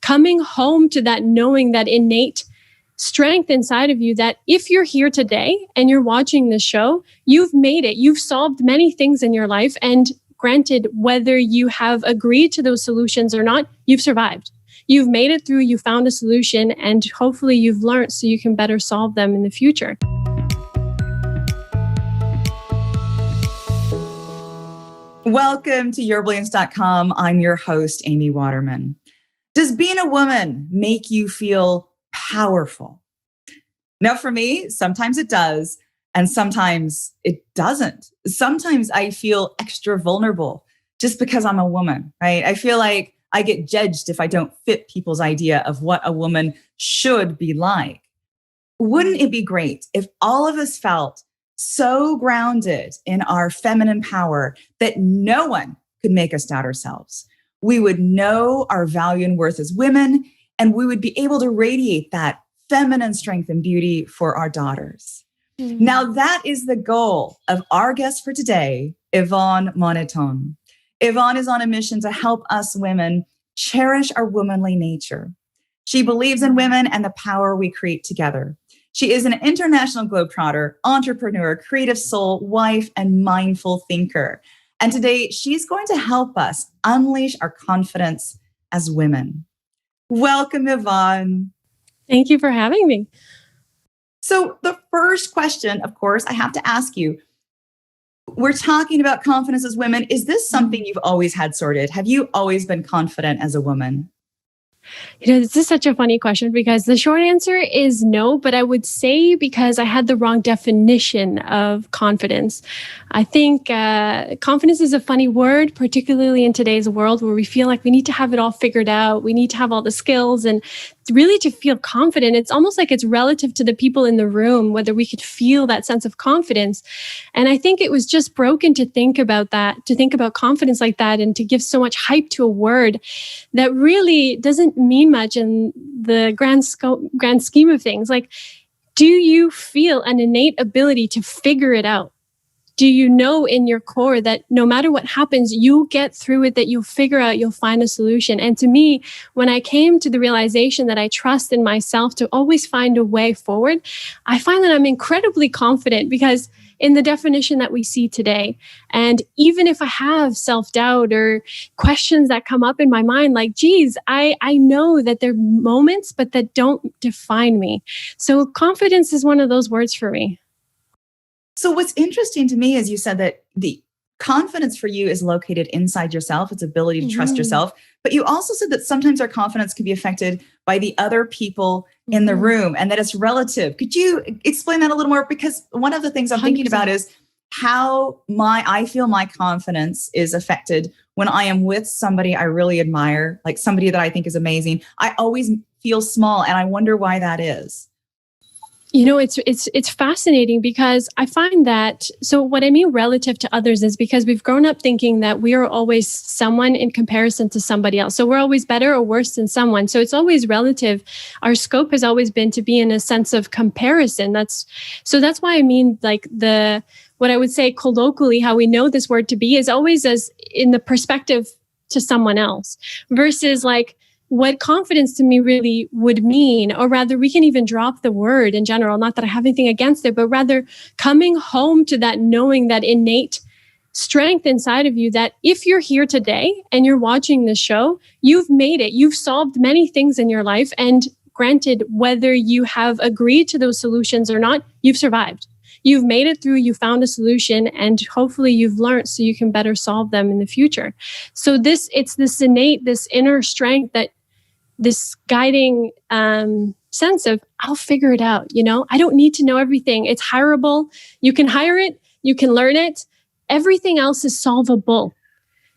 Coming home to that, knowing that innate strength inside of you, that if you're here today and you're watching this show, you've made it. You've solved many things in your life. And granted, whether you have agreed to those solutions or not, you've survived. You've made it through, you found a solution, and hopefully you've learned so you can better solve them in the future. Welcome to yourbrilliance.com. I'm your host, Amy Waterman. Does being a woman make you feel powerful? Now, for me, sometimes it does, and sometimes it doesn't. Sometimes I feel extra vulnerable just because I'm a woman, right? I feel like I get judged if I don't fit people's idea of what a woman should be like. Wouldn't it be great if all of us felt so grounded in our feminine power that no one could make us doubt ourselves? We would know our value and worth as women, and we would be able to radiate that feminine strength and beauty for our daughters. Mm-hmm. Now, that is the goal of our guest for today, Ivonne Monéton. Ivonne is on a mission to help us women cherish our womanly nature. She believes in women and the power we create together. She is an international globetrotter, entrepreneur, creative soul, wife, and mindful thinker. And today, she's going to help us unleash our confidence as women. Welcome, Ivonne. Thank you for having me. So the first question, of course, I have to ask you, we're talking about confidence as women. Is this something you've always had sorted? Have you always been confident as a woman? This is such a funny question because the short answer is no, but I would say because I had the wrong definition of confidence. I think confidence is a funny word, particularly in today's world where we feel like we need to have it all figured out. We need to have all the skills, and really to feel confident, it's almost like it's relative to the people in the room, whether we could feel that sense of confidence. And I think it was just broken to think about that, to think about confidence like that, and to give so much hype to a word that really doesn't mean much in the grand scheme of things. Like, do you feel an innate ability to figure it out? Do you know in your core that no matter what happens, you'll get through it, that you'll figure out, you'll find a solution? And to me, when I came to the realization that I trust in myself to always find a way forward, I find that I'm incredibly confident because in the definition that we see today, and even if I have self-doubt or questions that come up in my mind, like, geez, I know that there are moments, but that don't define me. So confidence is one of those words for me. So what's interesting to me is you said that the confidence for you is located inside yourself, its ability to trust yourself. But you also said that sometimes our confidence can be affected by the other people in the room and that it's relative. Could you explain that a little more? Because one of the things I'm 100%. Thinking about is how I feel my confidence is affected when I am with somebody I really admire, like somebody that I think is amazing. I always feel small, and I wonder why that is. You know, it's fascinating because I find that, so what I mean relative to others is because we've grown up thinking that we are always someone in comparison to somebody else. So we're always better or worse than someone. So it's always relative. Our scope has always been to be in a sense of comparison. That's why I mean, like, what I would say colloquially, how we know this word to be is always as in the perspective to someone else versus like, what confidence to me really would mean, or rather we can even drop the word in general, not that I have anything against it, but rather coming home to that, knowing that innate strength inside of you, that if you're here today and you're watching this show, you've made it. You've solved many things in your life. And granted, whether you have agreed to those solutions or not, you've survived. You've made it through, you found a solution, and hopefully you've learned so you can better solve them in the future. So it's this innate, this inner strength, that this guiding sense of, I'll figure it out. You know, I don't need to know everything. It's hireable. You can hire it. You can learn it. Everything else is solvable.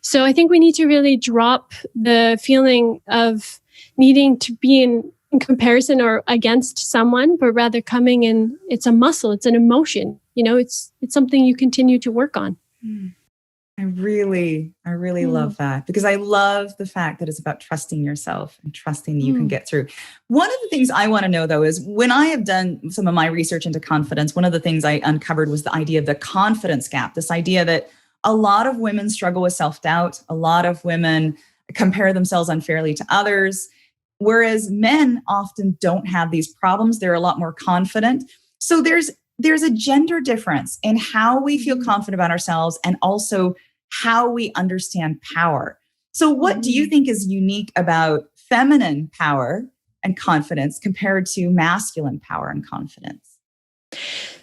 So I think we need to really drop the feeling of needing to be in comparison or against someone, but rather coming in, it's a muscle, it's an emotion. You know, it's something you continue to work on. I really love that, because I love the fact that it's about trusting yourself and trusting that you can get through. One of the things I want to know, though, is when I have done some of my research into confidence, one of the things I uncovered was the idea of the confidence gap, this idea that a lot of women struggle with self-doubt. A lot of women compare themselves unfairly to others. whereas men often don't have these problems. They're a lot more confident. So there's a gender difference in how we feel confident about ourselves and also how we understand power. So what do you think is unique about feminine power and confidence compared to masculine power and confidence?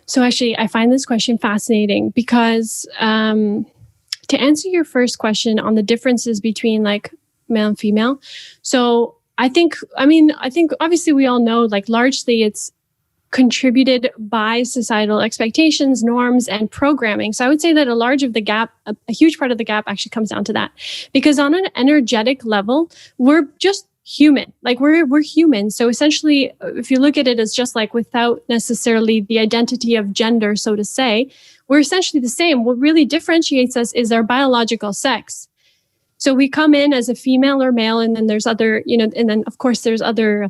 So actually, I find this question fascinating because to answer your first question on the differences between like male and female. So I think obviously we all know like largely it's contributed by societal expectations, norms, and programming. So I would say that a huge part of the gap actually comes down to that. Because on an energetic level, we're just human. Like we're human. So essentially, if you look at it as just like without necessarily the identity of gender, so to say, we're essentially the same. What really differentiates us is our biological sex. So we come in as a female or male, and then there's other, and then of course there's other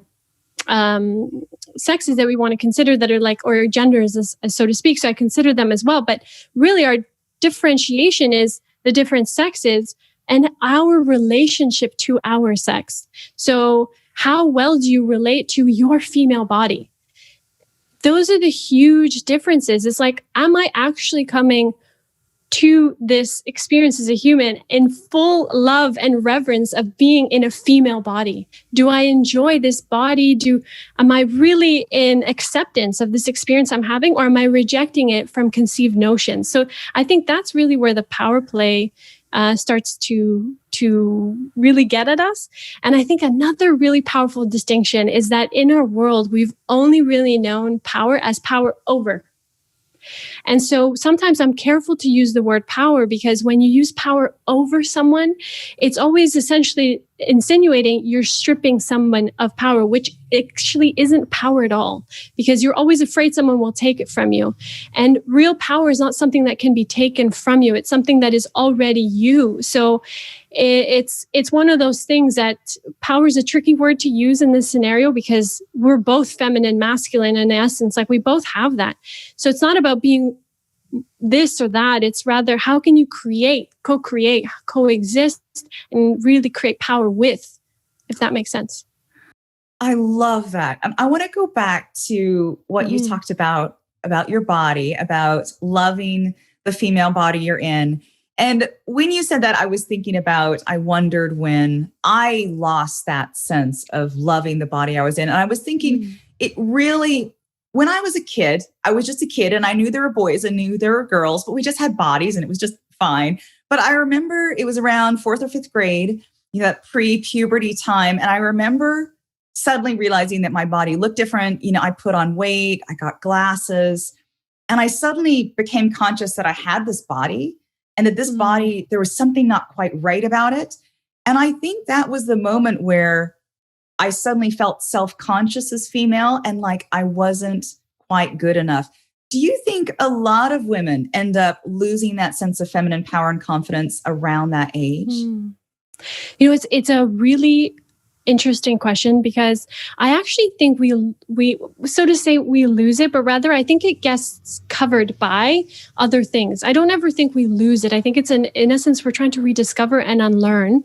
sexes that we want to consider that are like, or genders, as so to speak. So I consider them as well. But really our differentiation is the different sexes and our relationship to our sex. So how well do you relate to your female body? Those are the huge differences. It's like, am I actually coming to this experience as a human in full love and reverence of being in a female body? Do I enjoy this body? Am I really in acceptance of this experience I'm having, or am I rejecting it from conceived notions? So I think that's really where the power play starts to really get at us. And I think another really powerful distinction is that in our world, we've only really known power as power over. And so sometimes I'm careful to use the word power, because when you use power over someone, it's always essentially insinuating you're stripping someone of power, which actually isn't power at all, because you're always afraid someone will take it from you. And real power is not something that can be taken from you. It's something that is already you. So it's one of those things that power is a tricky word to use in this scenario, because we're both feminine, masculine in essence. Like we both have that. So it's not about being this or that. It's rather, how can you co-create, coexist, and really create power with, if that makes sense. I love that. I want to go back to what you talked about your body, about loving the female body you're in. And when you said that, I was thinking about, I wondered when I lost that sense of loving the body I was in. And I was thinking it really, when I was a kid, I was just a kid and I knew there were boys and knew there were girls, but we just had bodies and it was just fine. But I remember it was around 4th or 5th grade, that pre-puberty time. And I remember suddenly realizing that my body looked different. I put on weight, I got glasses, and I suddenly became conscious that I had this body and that this body, there was something not quite right about it. And I think that was the moment where I suddenly felt self-conscious as female and like I wasn't quite good enough. Do you think a lot of women end up losing that sense of feminine power and confidence around that age? It's a really interesting question, because I actually think we so to say we lose it, but rather I think it gets covered by other things. I don't ever think we lose it. I think it's in essence, we're trying to rediscover and unlearn.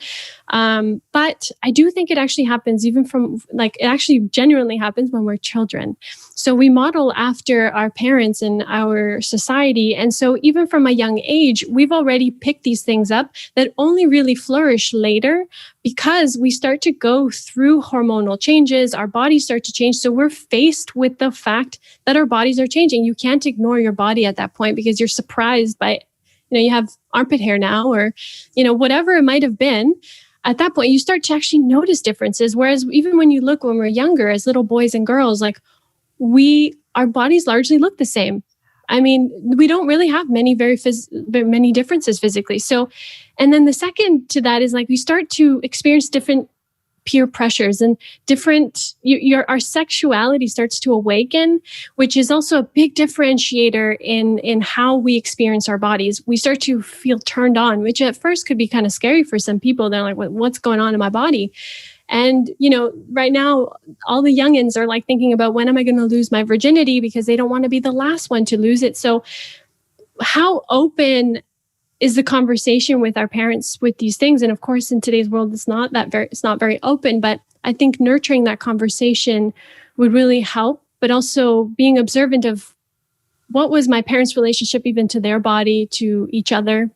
But I do think it actually happens even from it actually genuinely happens when we're children. So we model after our parents and our society. And so even from a young age, we've already picked these things up that only really flourish later, because we start to go through hormonal changes, our bodies start to change. So we're faced with the fact that our bodies are changing. You can't ignore your body at that point, because you're surprised by, you have armpit hair now, or, whatever it might have been. At that point, you start to actually notice differences. Whereas even when we're younger, as little boys and girls, our bodies largely look the same. I mean, we don't really have many many differences physically. So, and then the second to that is we start to experience different peer pressures and different, our sexuality starts to awaken, which is also a big differentiator in how we experience our bodies. We start to feel turned on, which at first could be kind of scary for some people. They're like, what's going on in my body? And, right now, all the youngins are thinking about, when am I going to lose my virginity, because they don't want to be the last one to lose it. So how open is the conversation with our parents with these things. And of course, in today's world, it's not very open, but I think nurturing that conversation would really help, but also being observant of what was my parents' relationship even to their body, to each other,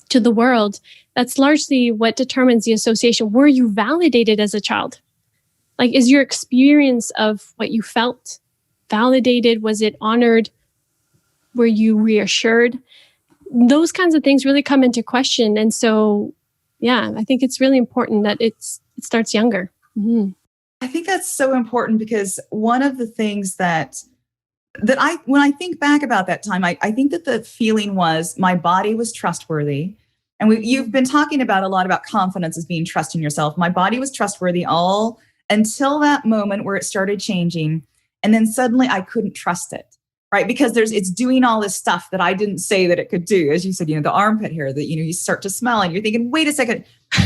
to the world. That's largely what determines the association. Were you validated as a child? Like, is your experience of what you felt validated? Was it honored? Were you reassured? Those kinds of things really come into question. And so, yeah, I think it's really important that it starts younger. Mm-hmm. I think that's so important because one of the things that when I think back about that time, I think that the feeling was my body was trustworthy. And you've been talking about a lot about confidence as being trust in yourself. My body was trustworthy all until that moment where it started changing. And then suddenly I couldn't trust it. Right. Because it's doing all this stuff that I didn't say that it could do. As you said, the armpit hair that, you start to smell and you're thinking, wait a second,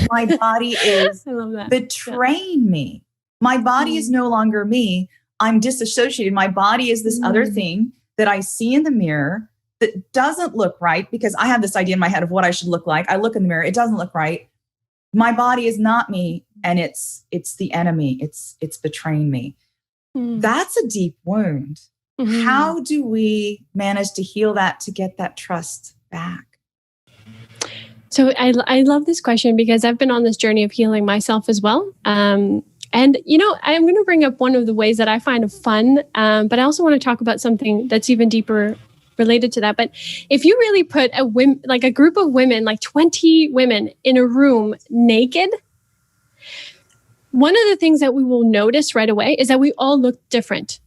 my body is betraying me. My body is no longer me. I'm disassociated. My body is this other thing that I see in the mirror that doesn't look right because I have this idea in my head of what I should look like. I look in the mirror. It doesn't look right. My body is not me. And it's the enemy. It's betraying me. That's a deep wound. Mm-hmm. How do we manage to heal that, to get that trust back? So I love this question because I've been on this journey of healing myself as well. And, I'm going to bring up one of the ways that I find fun, but I also want to talk about something that's even deeper related to that. But if you really put a group of women, like 20 women in a room naked, one of the things that we will notice right away is that we all look different.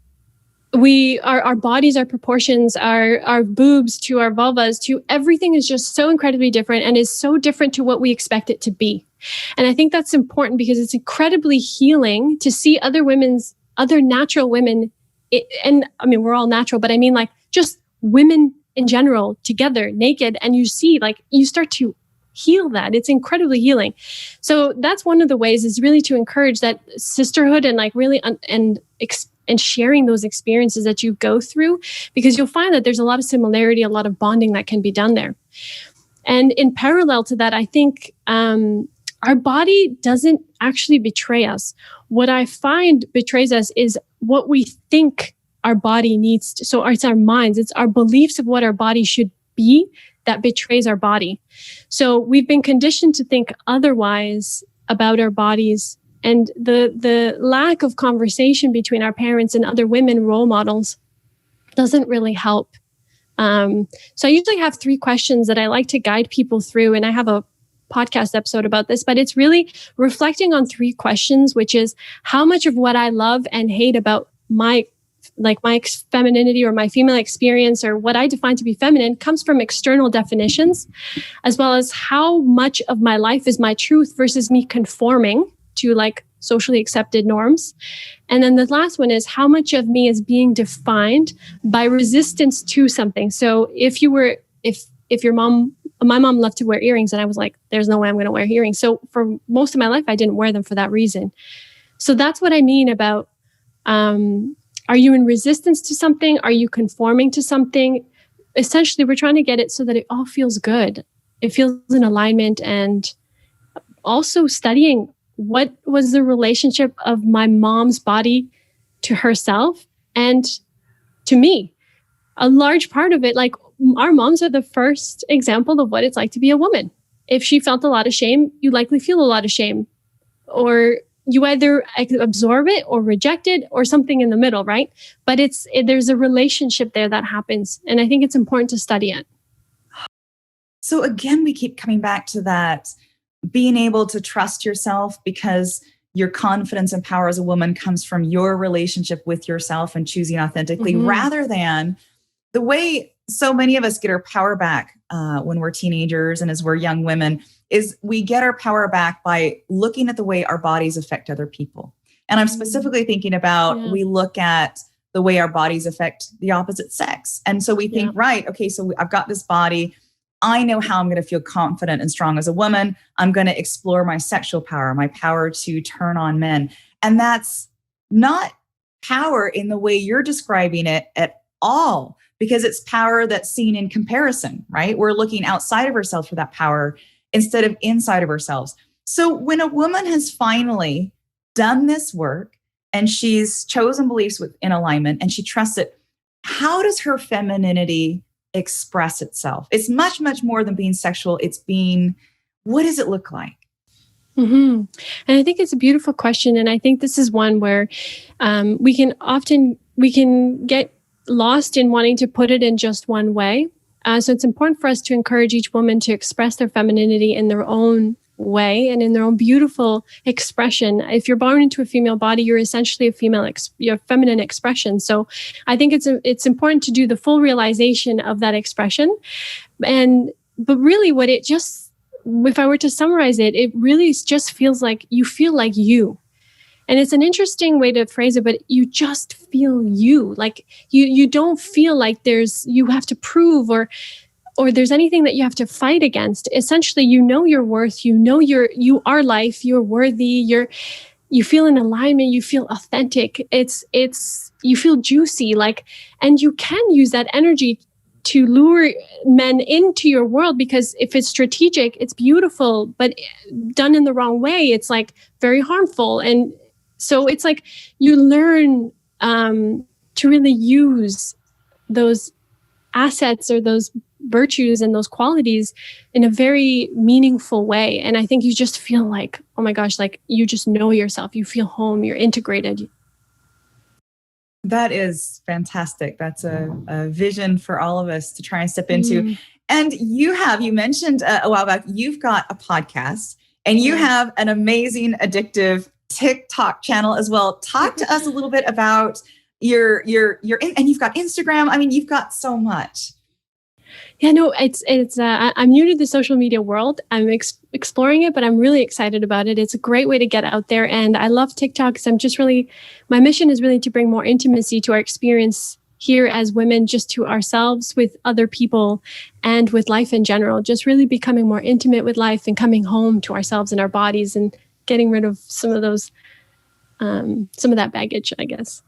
Our bodies, our proportions, our boobs to our vulvas to everything is just so incredibly different and is so different to what we expect it to be. And I think that's important because it's incredibly healing to see other natural women. And I mean, we're all natural, but I mean like just women in general together naked. And you see, like, you start to heal that. It's incredibly healing. So that's one of the ways is really to encourage that sisterhood and like really and sharing those experiences that you go through, because you'll find that there's a lot of similarity, a lot of bonding that can be done there. And in parallel to that, I think our body doesn't actually betray us. What I find betrays us is what we think our body needs to. So it's our minds, it's our beliefs of what our body should be that betrays our body. So we've been conditioned to think otherwise about our bodies. And the lack of conversation between our parents and other women role models doesn't really help. So I usually have 3 questions that I like to guide people through. And I have a podcast episode about this, but it's really reflecting on 3 questions, which is how much of what I love and hate about my femininity or my female experience or what I define to be feminine comes from external definitions, as well as how much of my life is my truth versus me conforming to like socially accepted norms. And then the last one is how much of me is being defined by resistance to something. So if my mom loved to wear earrings and I was like, there's no way I'm going to wear earrings. So for most of my life, I didn't wear them for that reason. So that's what I mean about, are you in resistance to something? Are you conforming to something? Essentially, we're trying to get it so that it all feels good. It feels in alignment, and also studying what was the relationship of my mom's body to herself and to me. A large part of it, like our moms are the first example of what it's like to be a woman. If she felt a lot of shame, you likely feel a lot of shame, or you either absorb it or reject it or something in the middle, right? But there's a relationship there that happens. And I think it's important to study it. So again, we keep coming back to that, being able to trust yourself because your confidence and power as a woman comes from your relationship with yourself and choosing authentically, rather than the way so many of us get our power back when we're teenagers and as we're young women, is we get our power back by looking at the way our bodies affect other people. And I'm specifically thinking about, we look at the way our bodies affect the opposite sex. And so we think, right, okay, so I've got this body. I know how I'm going to feel confident and strong as a woman. I'm going to explore my sexual power, my power to turn on men. And that's not power in the way you're describing it at all. because it's power that's seen in comparison, right? We're looking outside of ourselves for that power instead of inside of ourselves. So when a woman has finally done this work and she's chosen beliefs in alignment and she trusts it, how does her femininity express itself? It's much, much more than being sexual. It's being, what does it look like? Mm-hmm. And I think it's a beautiful question. And I think this is one where we can get lost in wanting to put it in just one way. So it's important for us to encourage each woman to express their femininity in their own way and in their own beautiful expression. If you're born into a female body, you're essentially your feminine expression. So I think it's important to do the full realization of that expression. But really what it just, if I were to summarize it, it really just feels like you feel like you. And it's an interesting way to phrase it, but you just feel you. Like you don't feel like you have to prove or there's anything that you have to fight against. Essentially, you know your worth, you are life, you're worthy, you feel in alignment, you feel authentic. You feel juicy, and you can use that energy to lure men into your world, because if it's strategic, it's beautiful, but done in the wrong way, it's very harmful. And so it's you learn to really use those assets or those virtues and those qualities in a very meaningful way. And I think you just feel like, oh my gosh, you just know yourself, you feel home, you're integrated. That is fantastic. That's a vision for all of us to try and step into. And you mentioned a while back, you've got a podcast and you have an amazing, addictive TikTok channel as well. Talk to us a little bit about your and you've got Instagram. I mean, you've got so much. Yeah, no, I'm new to the social media world. I'm exploring it, but I'm really excited about it. It's a great way to get out there. And I love TikTok because my mission is really to bring more intimacy to our experience here as women, just to ourselves, with other people, and with life in general. Just really becoming more intimate with life and coming home to ourselves and our bodies and getting rid of some of that baggage, I guess.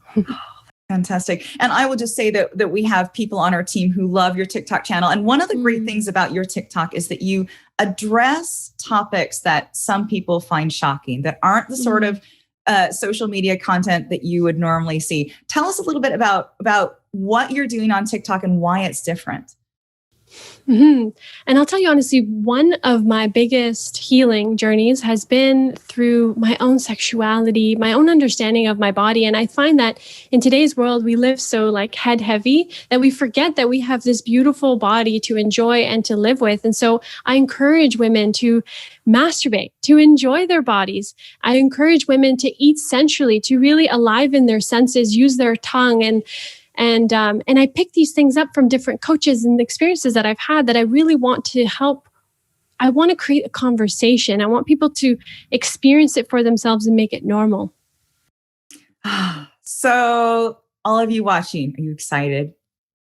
Fantastic. And I will just say that we have people on our team who love your TikTok channel. And one of the great things about your TikTok is that you address topics that some people find shocking, that aren't the sort of social media content that you would normally see. Tell us a little bit about what you're doing on TikTok and why it's different. Mm-hmm. And I'll tell you honestly, one of my biggest healing journeys has been through my own sexuality, my own understanding of my body. And I find that in today's world, we live so head heavy that we forget that we have this beautiful body to enjoy and to live with. And so I encourage women to masturbate, to enjoy their bodies. I encourage women to eat sensually, to really aliven their senses, use their tongue, and I pick these things up from different coaches and experiences that I've had that I really want to help. I want to create a conversation. I want people to experience it for themselves and make it normal. So all of you watching, are you excited?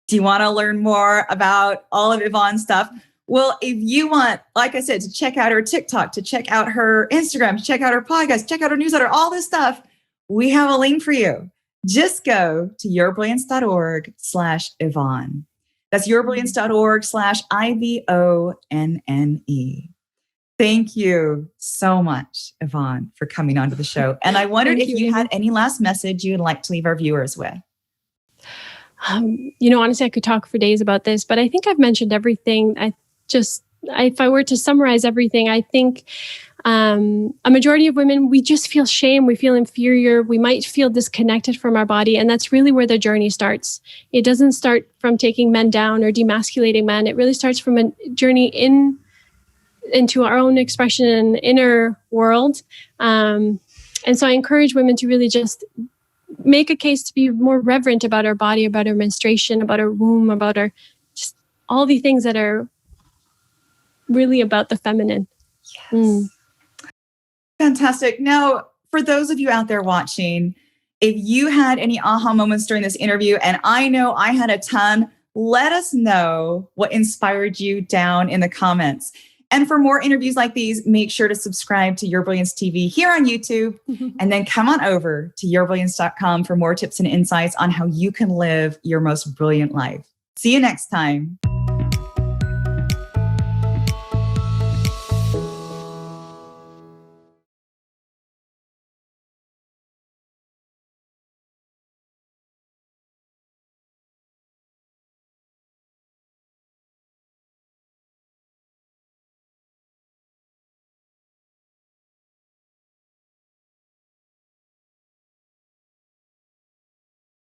Do you want to learn more about all of Ivonne's stuff? Well, if you want, like I said, to check out her TikTok, to check out her Instagram, to check out her podcast, check out her newsletter, all this stuff, we have a link for you. Just go to yourbrilliance.org/Ivonne. That's yourbrilliance.org/IVONNE. Thank you so much, Ivonne, for coming onto the show. And I wondered if you had any last message you'd like to leave our viewers with. Honestly, I could talk for days about this, but I think I've mentioned everything. If I were to summarize everything, I think a majority of women, we just feel shame. We feel inferior. We might feel disconnected from our body. And that's really where the journey starts. It doesn't start from taking men down or demasculating men. It really starts from a journey into our own expression and inner world. And so I encourage women to really just make a case to be more reverent about our body, about our menstruation, about our womb, about our just all the things that are really about the feminine. Yes. Fantastic. Now, for those of you out there watching, if you had any aha moments during this interview, and I know I had a ton, let us know what inspired you down in the comments. And for more interviews like these, make sure to subscribe to Your Brilliance TV here on YouTube, and then come on over to yourbrilliance.com for more tips and insights on how you can live your most brilliant life. See you next time.